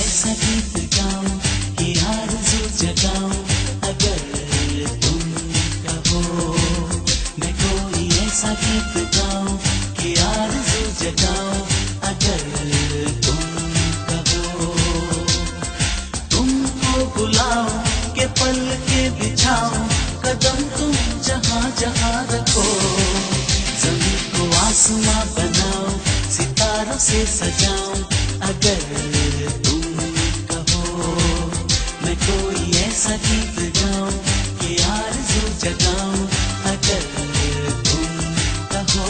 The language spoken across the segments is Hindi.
ऐसा गीत गाओ कि सजाऊं अगर तुम कहो, मैं कोई ऐसा गीत गाऊं कि आरज़ू जगाऊं अगर तुम कहो।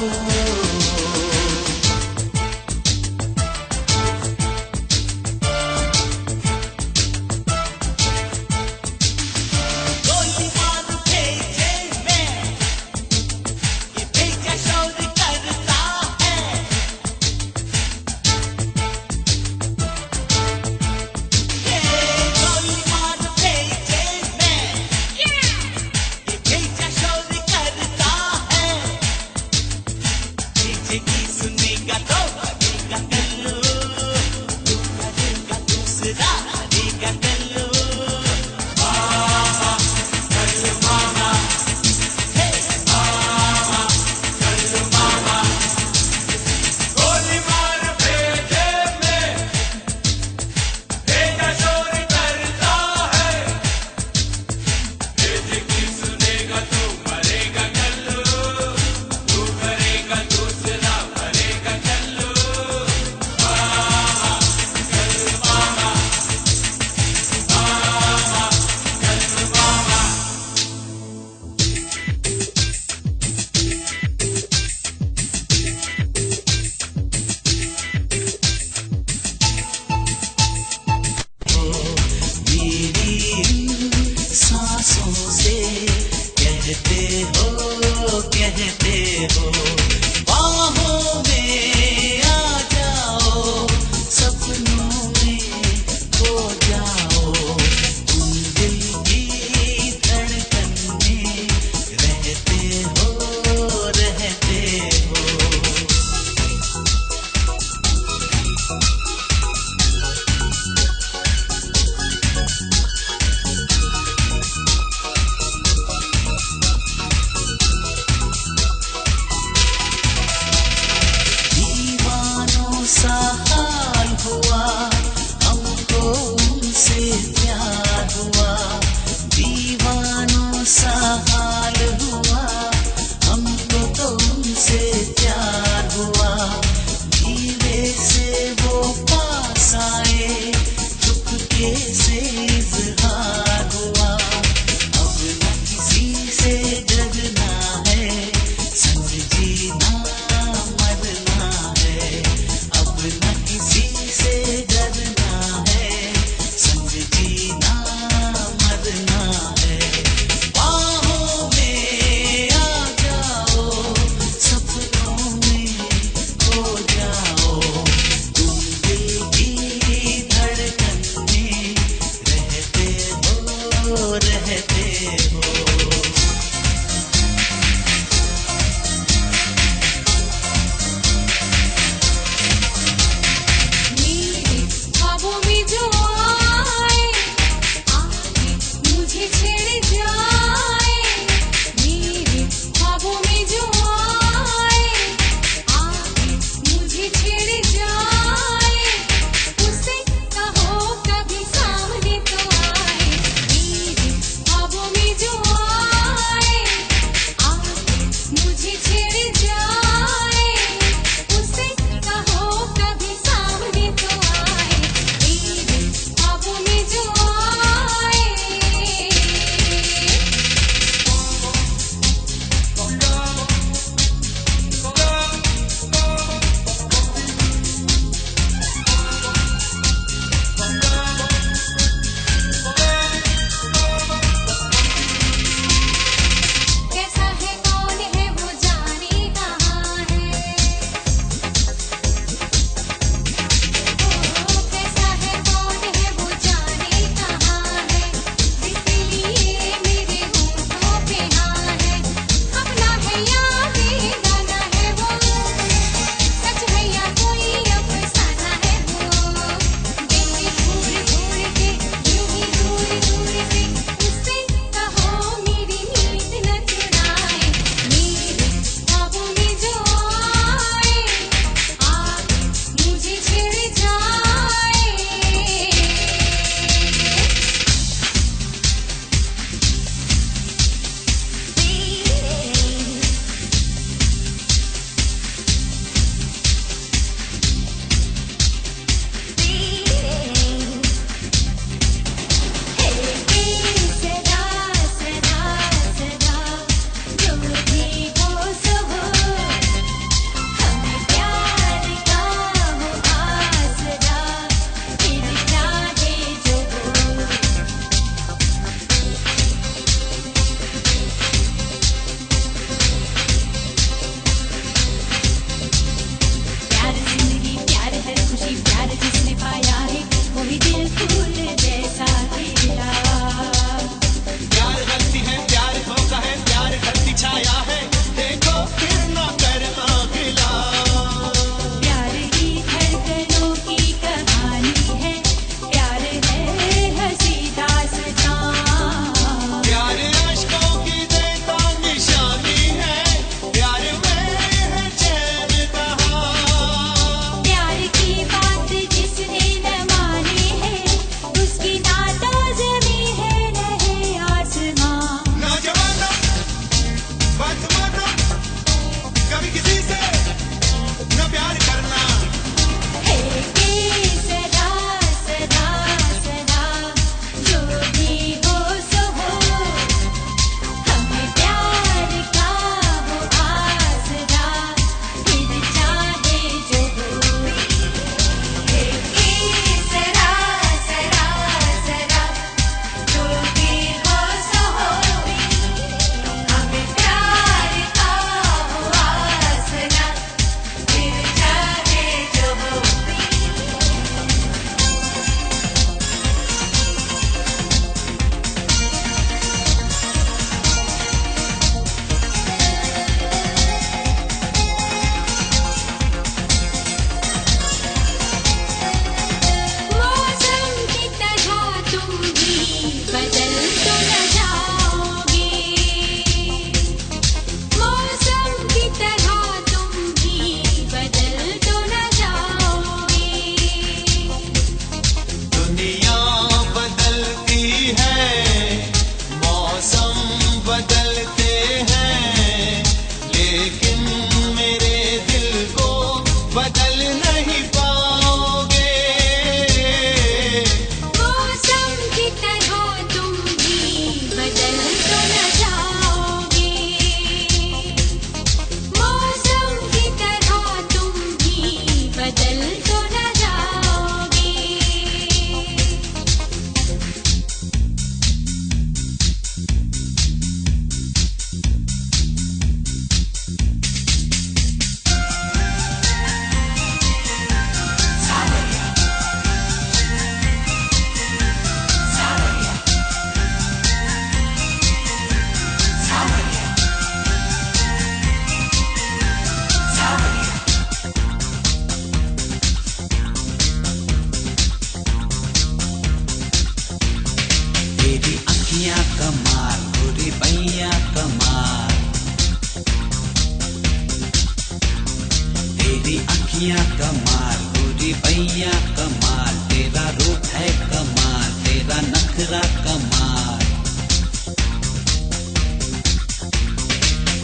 अखियां कमाल, गोरी भैया कमाल, तेरा रूप है कमाल, तेरा नखरा कमाल।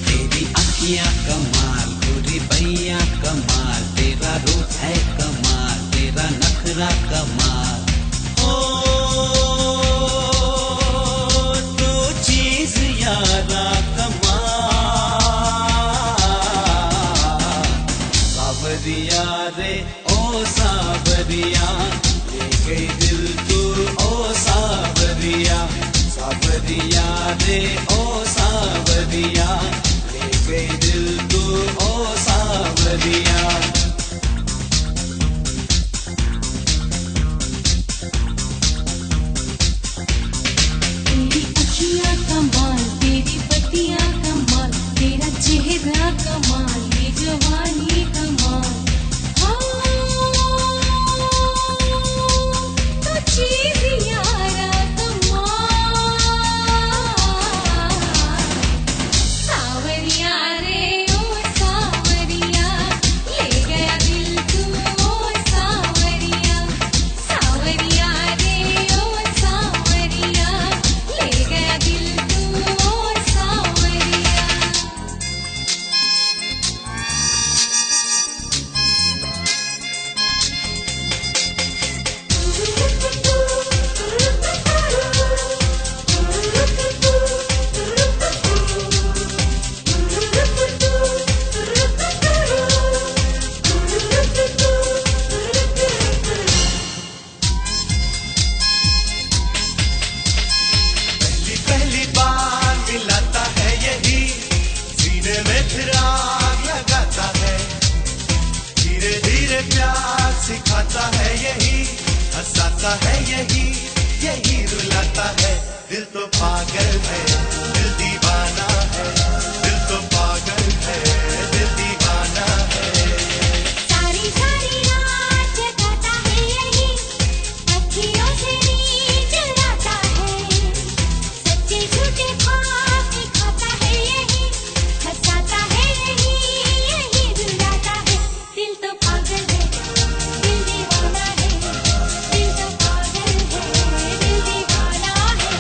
तेरी अखियां कमाल, गोरी भैया कमाल, तेरा रूप है कमाल, तेरा नखरा कमाल। ओ तो चीज यारा कमाल, सावरिया रे ओ सावरिया, ले गई दिल तू ओ सावरिया, सावरिया रे ओ सावरिया, ले गई दिल तू ओ सावरिया। तेरी अखियां कमाल, तेरी पतियां कमाल, तेरा चेहरा कमाल, ये जवानी कमाल। तो चीज यारा कमाल, सावरिया रे ओ सावरिया, ले गया दिल तू ओ सावरिया, सावरिया रे ओ सावरिया, ले गया दिल तू ओ सावरिया। पहली पहली बार मिलाता है यही, सीने में फिर आग लगाता है, धीरे धीरे प्यार सिखाता है यही, हंसाता है यही, यही रुलाता है। दिल तो पागल है, दिल दीवाना है, दिल तो पागल है, दिल दीवाना है। सारी सारी रात जगाता है यही, अखियों से नींद चुराता है, सच्चे झूठे ख्वाब दिखाता है यही, हंसाता है यही, यही रुलाता है। दिल तो पागल है, दिल दीवाना है, दिल तो पागल है, दिल दीवाना है।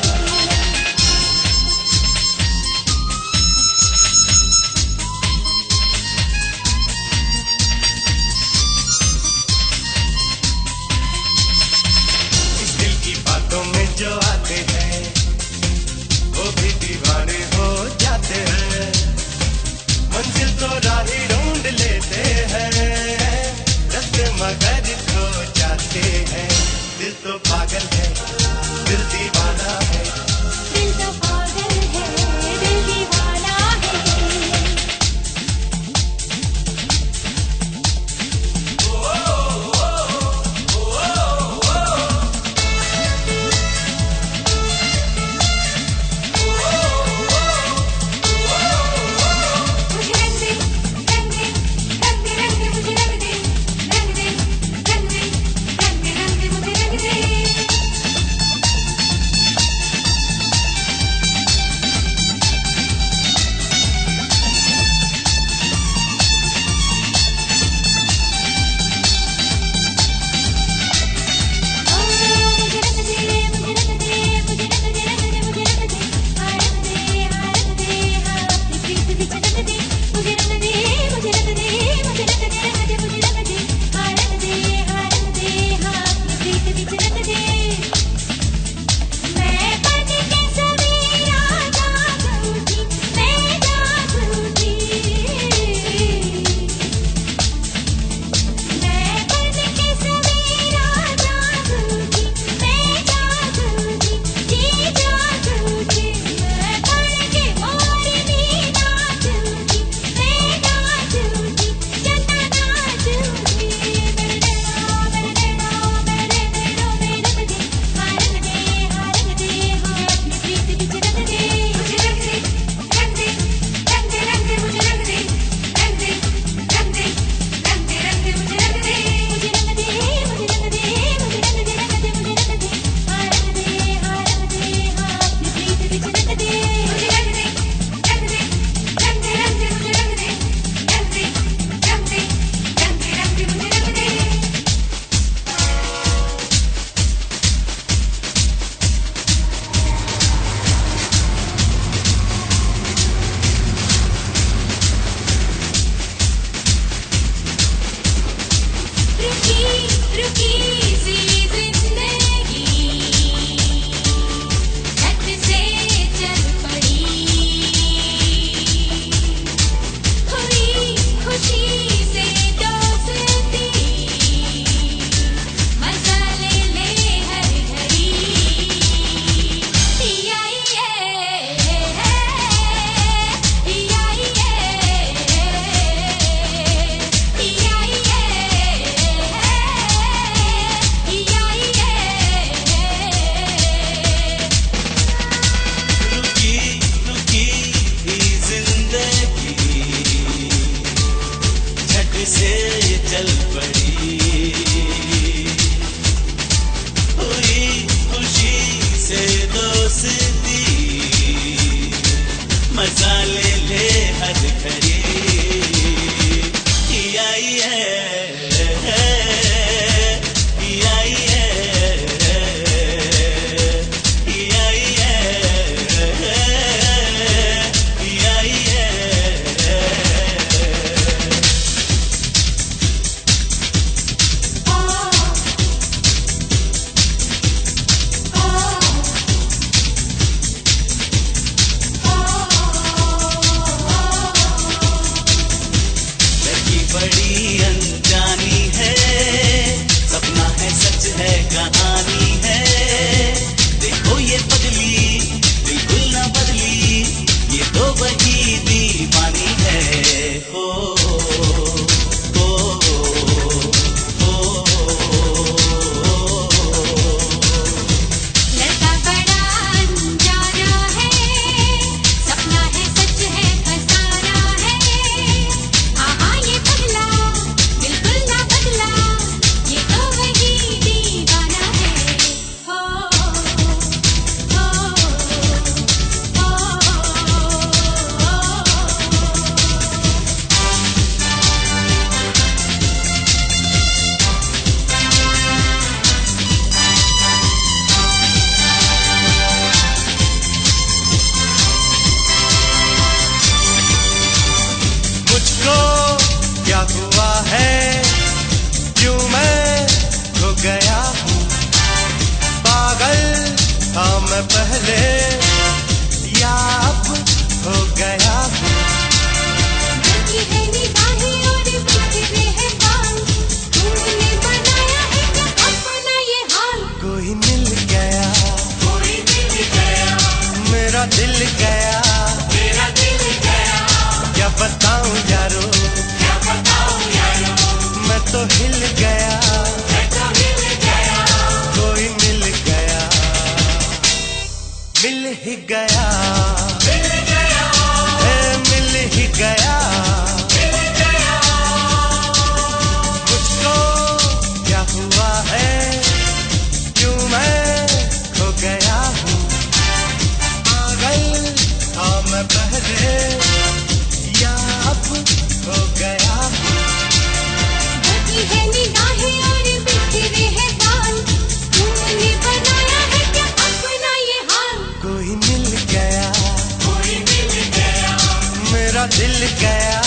हिल गया,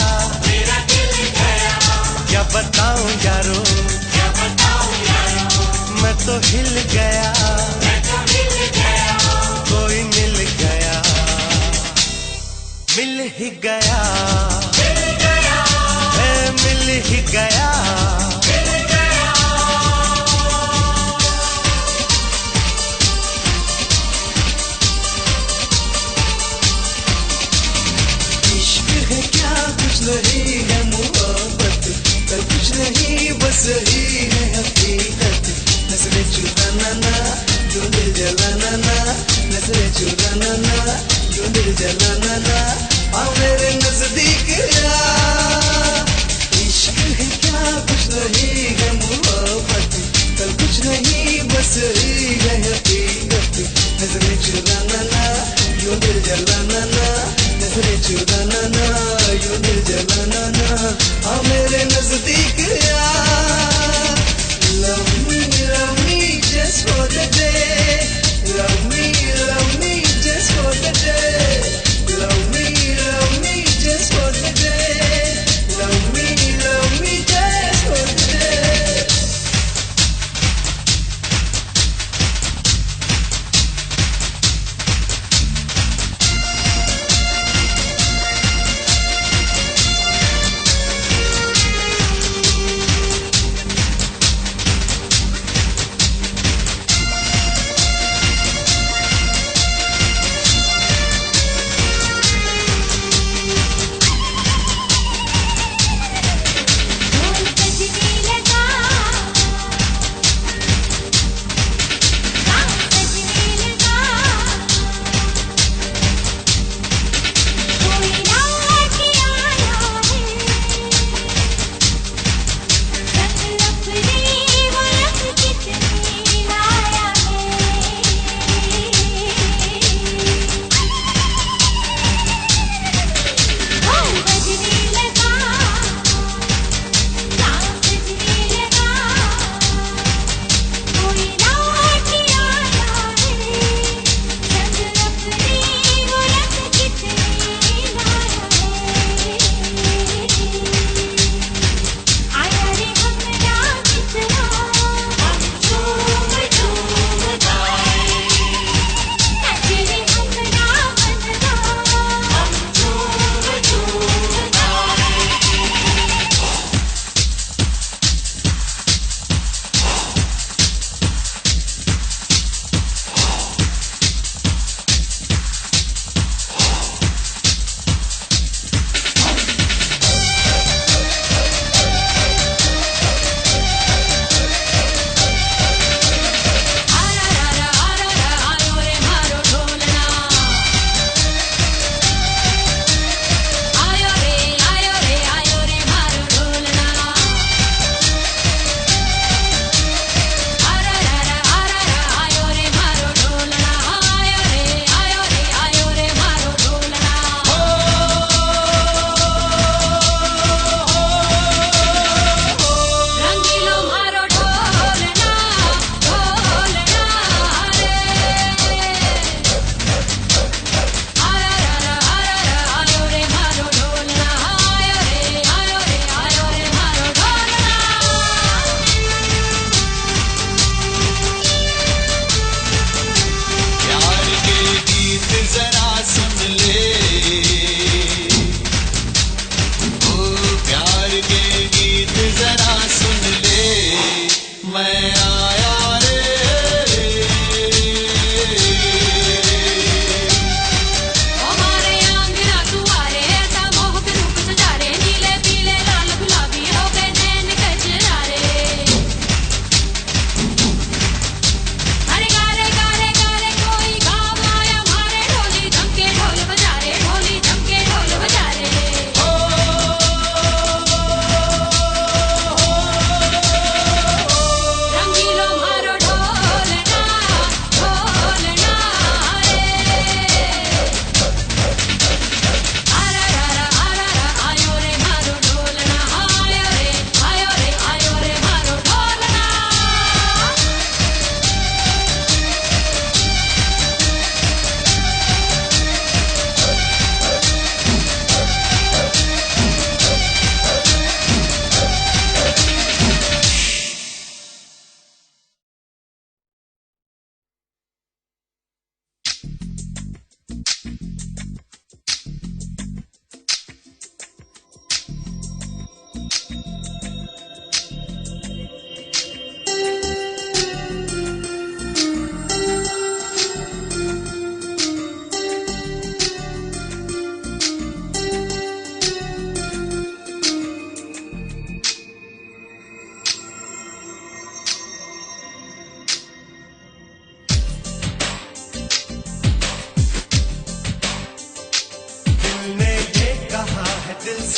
क्या बताऊं यारो, मैं तो हिल गया, कोई मिल गया, मिल ही गया, मिल ही गया। इश्क है क्या, कुछ नहीं है मोहब्बत, पर कुछ नहीं बस ही है हकीकत। नजरे चुराना ना, जो दिल जलाना ना, नजरे चुराना ना, जो दिल जलाना ना, आ मेरे नजदीक आ। इश्क है क्या, कुछ नहीं है मोहब्बत, पर कुछ नहीं बस ही है हकीकत। नजरे चुराना ना, जो दिल जलाना ना, नजरे चुराना ना, जो दिल जलाना ना, आ मेरे नजदीक आ। Love me just for the day. Love me just for the day.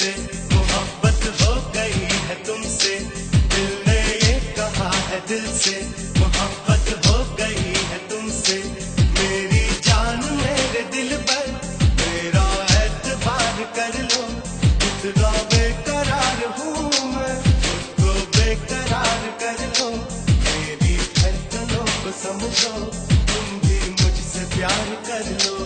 से मोहब्बत हो गई है तुमसे, दिल ने ये कहा है दिल से मोहब्बत हो गई है तुमसे। मेरी जान मेरे दिल पर मेरा एतबार कर लो, इतना बेकरार हूँ मैं, उसको बेकरार कर लो। मेरी धड़कनों को समझो, तुम भी मुझसे प्यार कर लो।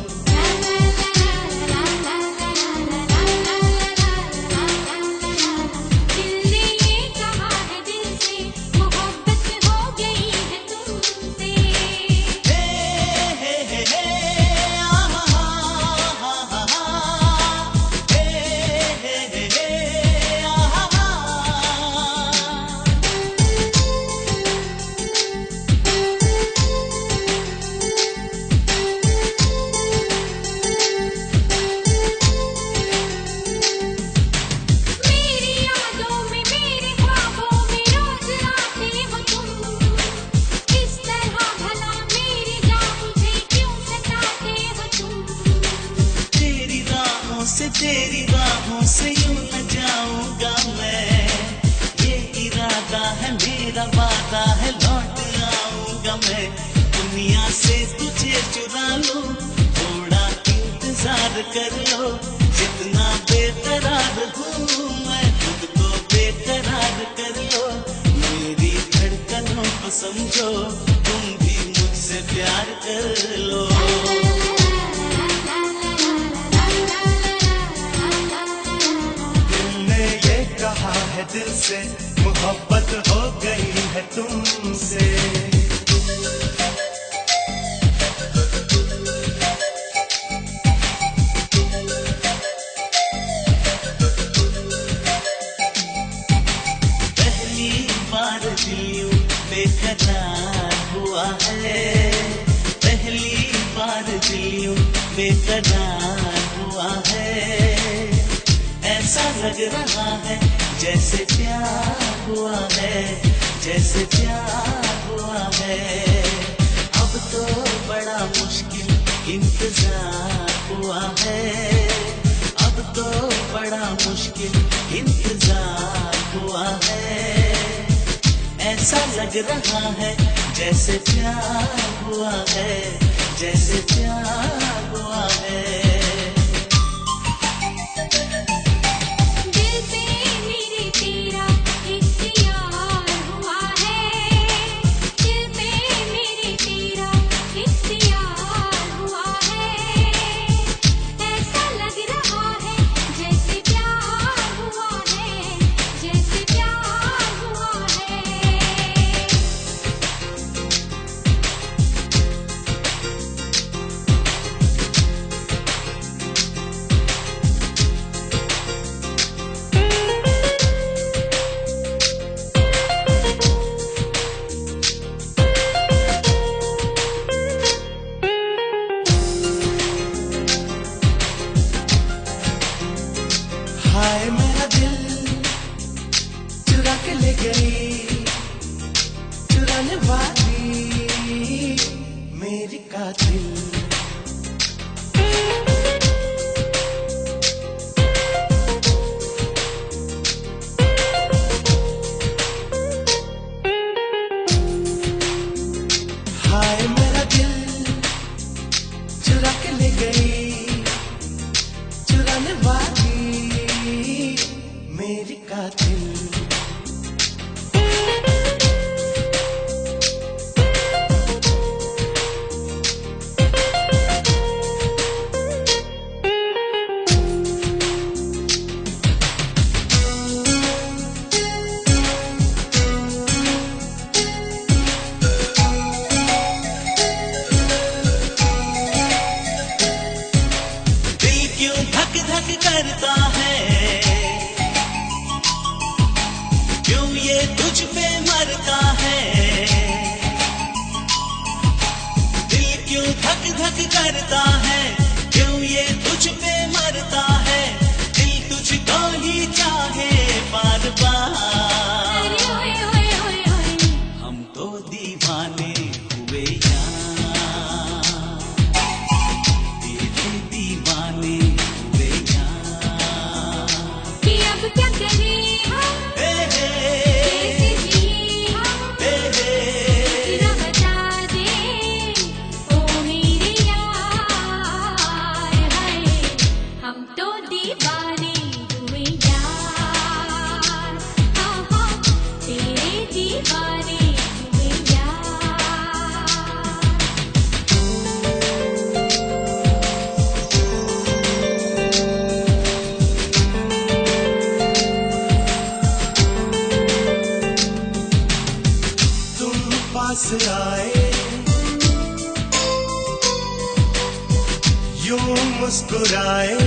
दिल ने ये कहा है दिल से मोहब्बत हो गई है तुमसे। मेरी यादों में मेरे ख्वाबों में रोज आते हो तुम, किस तरह भला मेरी जान मुझे क्यों सताते हो तुम। तेरी राहों से यूं न जाऊंगा मैं, ये इरादा है मेरा, वादा है लौट आऊंगा मैं। दुनिया से तुझे चुरा लूं, थोड़ा इंतजार कर लो, जितना बेकरार हूँ मैं खुद को बेकरार कर लो। मेरी धड़कनों को समझो, तुम भी मुझसे प्यार कर लो। दिल ने ये कहा है दिल से मोहब्बत हो गई है तुमसे। पहली बार दिल यूं बेकरार हुआ है, पहली बार दिल यूं बेकरार हुआ है। ऐसा लग रहा है जैसे प्यार हुआ है, जैसे प्यार हुआ है। अब तो बड़ा मुश्किल इंतजार हुआ है, अब तो बड़ा मुश्किल इंतजार हुआ है। ऐसा लग रहा है जैसे प्यार हुआ है, जैसे प्यार हुआ है। दिल पे मेरे तेरा इख्तियार हुआ है, दिल पे मेरे तेरा इख्तियार हुआ है। ऐसा लग रहा है जैसे प्यार हुआ है, जैसे प्यार हुआ है। हाय मेरा दिल चुरा के ले गई, चुराने वाली मेरी कातिल। हाय मेरा दिल चुरा के ले गई, चुराने वाली मेरी कातिल। दिल क्यों धक धक करता है, क्यों ये तुझ पे मरता है। दिल क्यों धक धक करता है, क्यों ये तुझ पे मरता है। दिल तुझको ही चाहे बार बार, अरे ओए ओए ओए ओए, हम तो दीवाने हुए यार, तेरे दीवाने हुए यार। पास आए, यूं मुस्कुराए,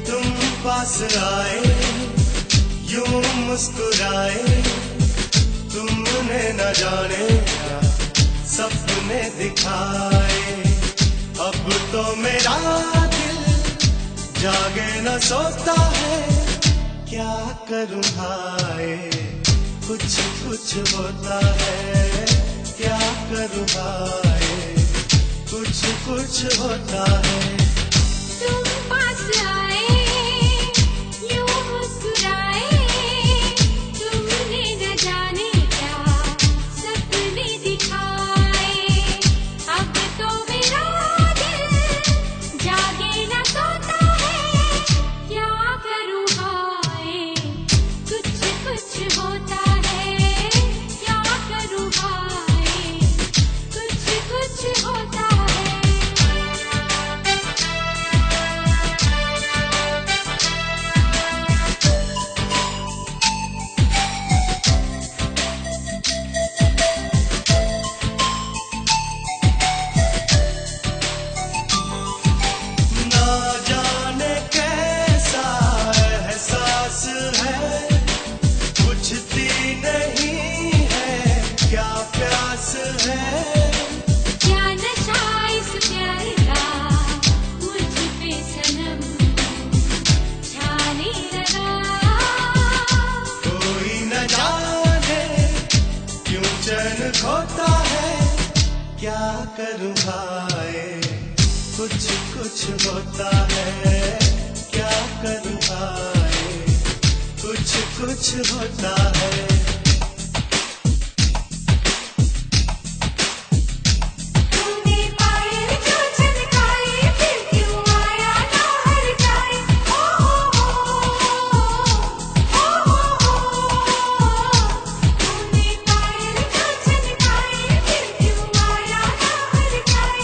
तुम पास आए, यूं मुस्कुराए, तुमने न जाने क्या सपने दिखाए। अब तो मेरा दिल जागे न सोता है, क्या करूं हाय, कुछ कुछ होता है, क्या करूं हाय, कुछ कुछ होता है। तुम पास आए, यूं मुस्कुराए, तुमने न जाने क्या सपने दिखाए। अब तो मेरा दिल जागे न सोता है, क्या करूं हाय, कुछ कुछ होता है, क्या करूं हाय, कुछ कुछ होता है। ना जाने कैसा एहसास है, बुझती नहीं है क्या प्यास है। क्या नशा इस प्यार का मुझ पे सनम छाने लगा। कोई न जाने क्यों चैन खोता है, क्या करूं हाय, कुछ कुछ होता है, क्या करूं हाय, कुछ कुछ होता है। तूने पायल जो छनकाई, फिर क्यों आया ना हर जाए। ओ तूने पायल जो छनकाई, फिर क्यों आया ना हर जाए।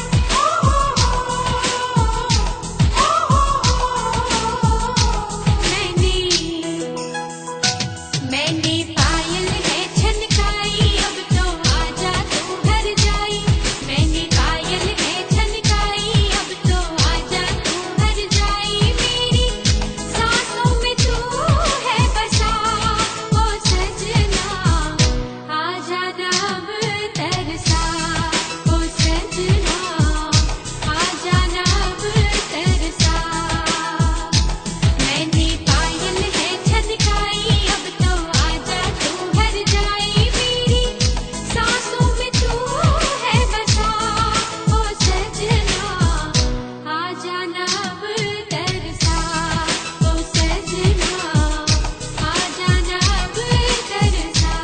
मैंने पायल है छनकाई, अब तो आजा तू घर जाई। मैंने पायल है छनकाई, अब तो आजा तू घर जाई। मेरी सांसों में तू है बसा, ओ सजना आजा ना अब तरसा। ओ सजना आजा ना अब तरसा। मैंने पायल है छनकाई, अब तो आजा तू घर जाई। मेरी सांसों में तू है बसा, ओ सजना आजा ना अब तरसा। ओ सजना आजा ना अब तरसा।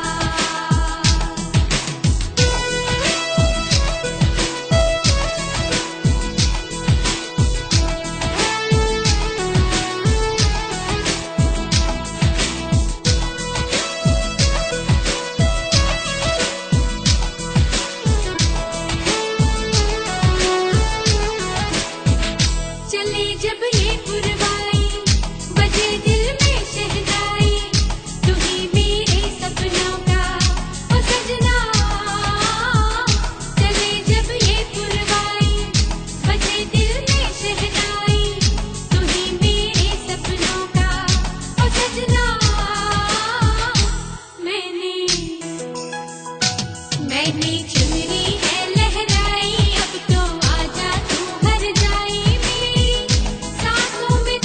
चले जब ये पुरवाई, बजे दिल में शहनाई। तू ही मेरे सपनों का ओ सजना। चले जब ये पुरवाई, बजे दिल में शहनाई। तू ही मेरे सपनों का ओ सजना। मैंने चुनरी है लहराई, अब तो आजा तू घर जाई। मेरी सांसों में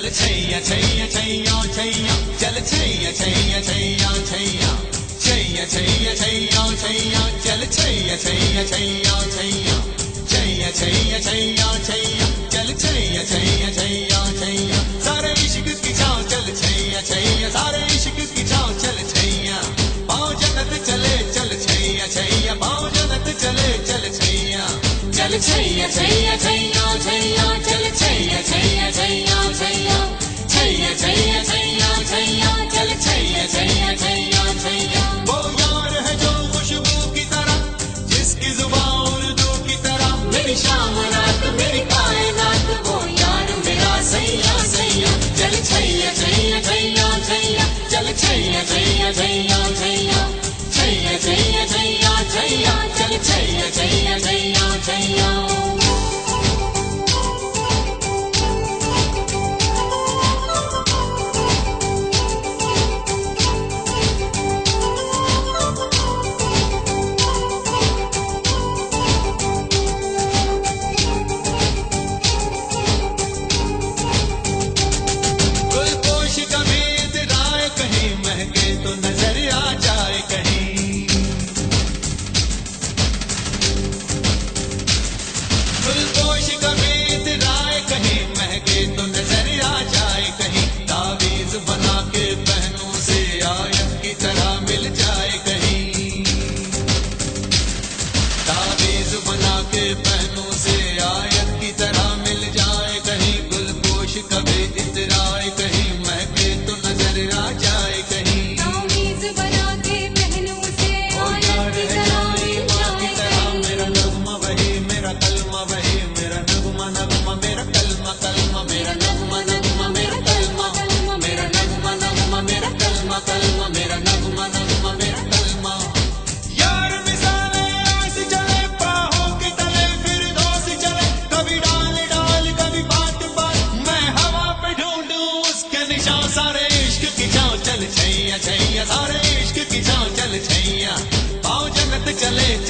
चल छैया छैया छैया छैया चल छैया छैया छैया छैया छैया छैया छैया छैया चल छैया छैया छैया छैया छैया छैया छैया छैया चल छैया छैया छैया छैया सारे इश्क की छाँव चल छैया छैया सारे इश्क की छाँव चल छैया पाँव जन्नत चले चल छैया छैया पाँव जन्नत चले चल छैया चल छैया छैया छैया छैया चल छैया छैया छैया छैया छैया छैया छैया छैया चल छैया छैया छैया छैया वो यार है जो खुशबू की तरह जिसकी जुबान उर्दू की तरह मेरी शाम रात मेरी कायनात वो यार मेरा सैया सैया चल छैया छैया छैया छैया चल छैया छैया छैया छैया छैया छैया छैया छैया चल छैया छैया छैया छैया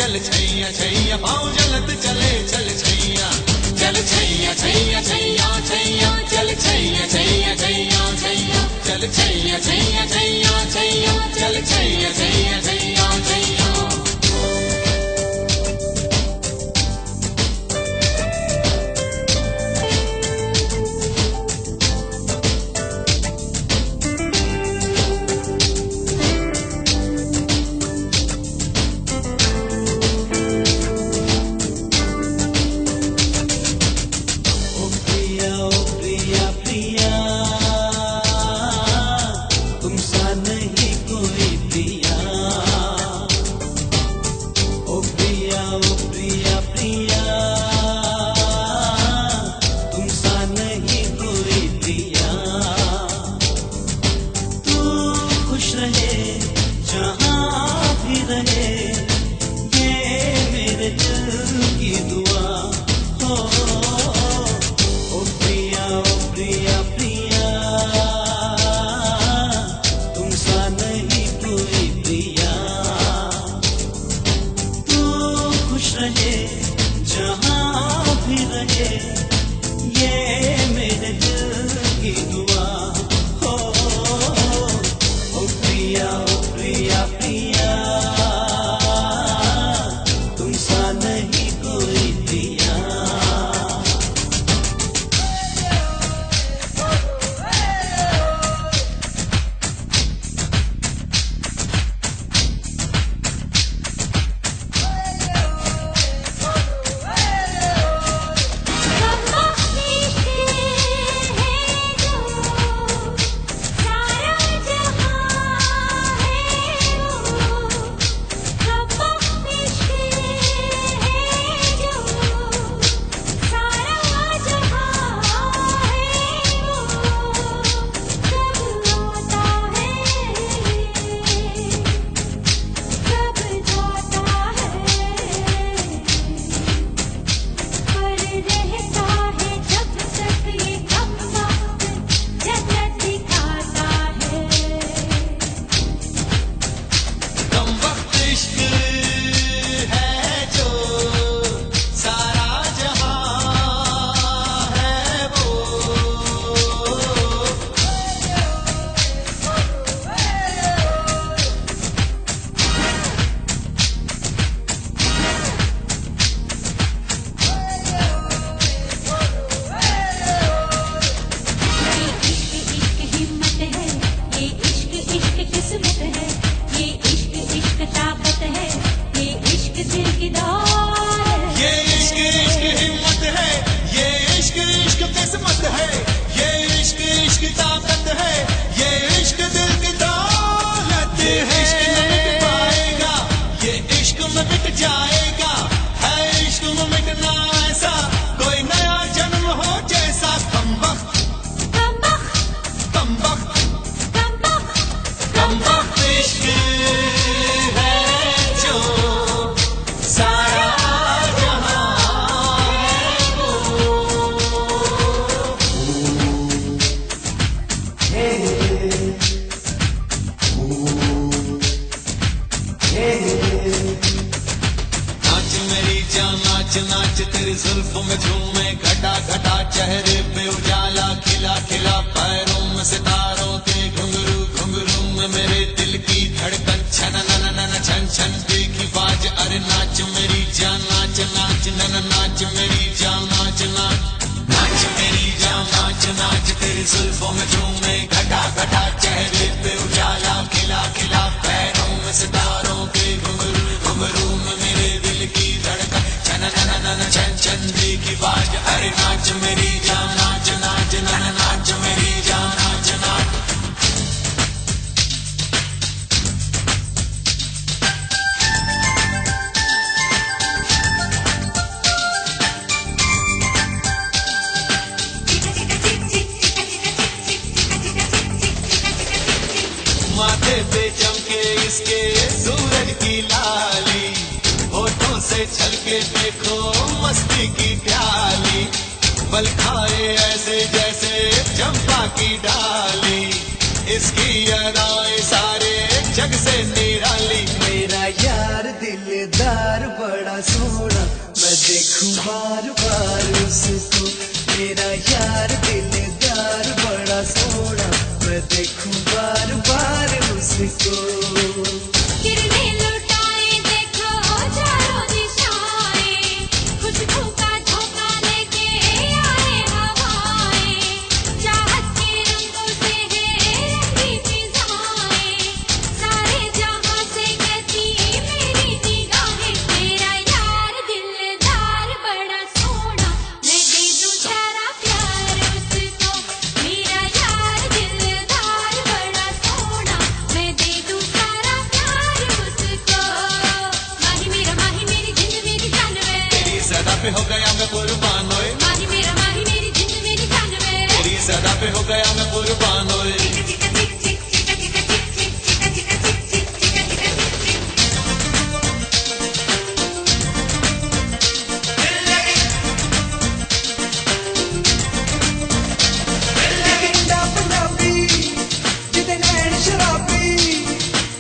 चल छैया छैया पाँव जन्नत चले चल छैया चल छैया छैया छैया छैया चल छैया छैया छैया छैया चल छैया छैया छैया छैया चल छैया छैया छैया छैया नाच नाच तेरी जुल्फों में झूमे घटा घटा चेहरे पे उजाला खिला खिला पैरों में सितारों के घुंघरू घुंघरू में मेरे दिल की धड़कन छन नन नन छन छन देखी बाज अरे नाच मेरी जान नाच नाच नन नाच मेरी जान नाच नाच नाच मेरी जान नाच नाच तेरी जुल्फों में झूमे घटा घटा चेहरे पे उजाला खिला खिला पैरों में सितारों के घुंघरू घुंघरू में मेरे दिल की धड़कन छन नन नन छन छन देखी बाज अरे नाच मेरी जान नाच नाच नन नाच मेरी जान नाच नाच माथे पे चमके इसके सूरज की लाली होठों से छलके देखो मस्ती की प्याली बल खाए ऐसे जैसे चंपा की डाली इसकी अदाएं सारे जग से निराली मेरा यार दिलदार बड़ा सोना मैं देखूं बार बार उसको मेरा यार दिलदार बड़ा सोना मैं देखूं बार बार उसको किरने लुटाए देखो चारों दिशाएं खुशबू का झोंका लेके आए हवाएं चाहत के रंगों से है रंगी फिजाएं सारे जहां से कहती मेरी निगाहें मेरा यार दिलदार बड़ा सोना मैं दे दूं सारा प्यार उसको मेरा यार दिलदार बड़ा सोना मैं दे दूं सारा प्यार उसको माही मेरी जिंद मेरी जान वे तेरी सदा पे हो गया मैं कुर्बान होए माही मेरी जिंद मेरी जान वे तेरी सदा पे हो गया मैं कुर्बान होए ਮੁੰਡਾ ਪੰਜਾਬੀ ਜਿਹਦੇ ਨੈਣ ਸ਼ਰਾਬੀ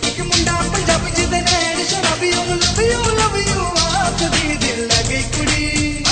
ਇੱਕ ਮੁੰਡਾ ਪੰਜਾਬੀ ਜਿਹਦੇ ਨੈਣ ਸ਼ਰਾਬੀ ਉਹ ਲਵ ਯੂ ਆਖਦੀ ਦਿਲ ਲੱਗੀ ਕੁੜੀ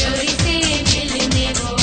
चोरी से मिलने वो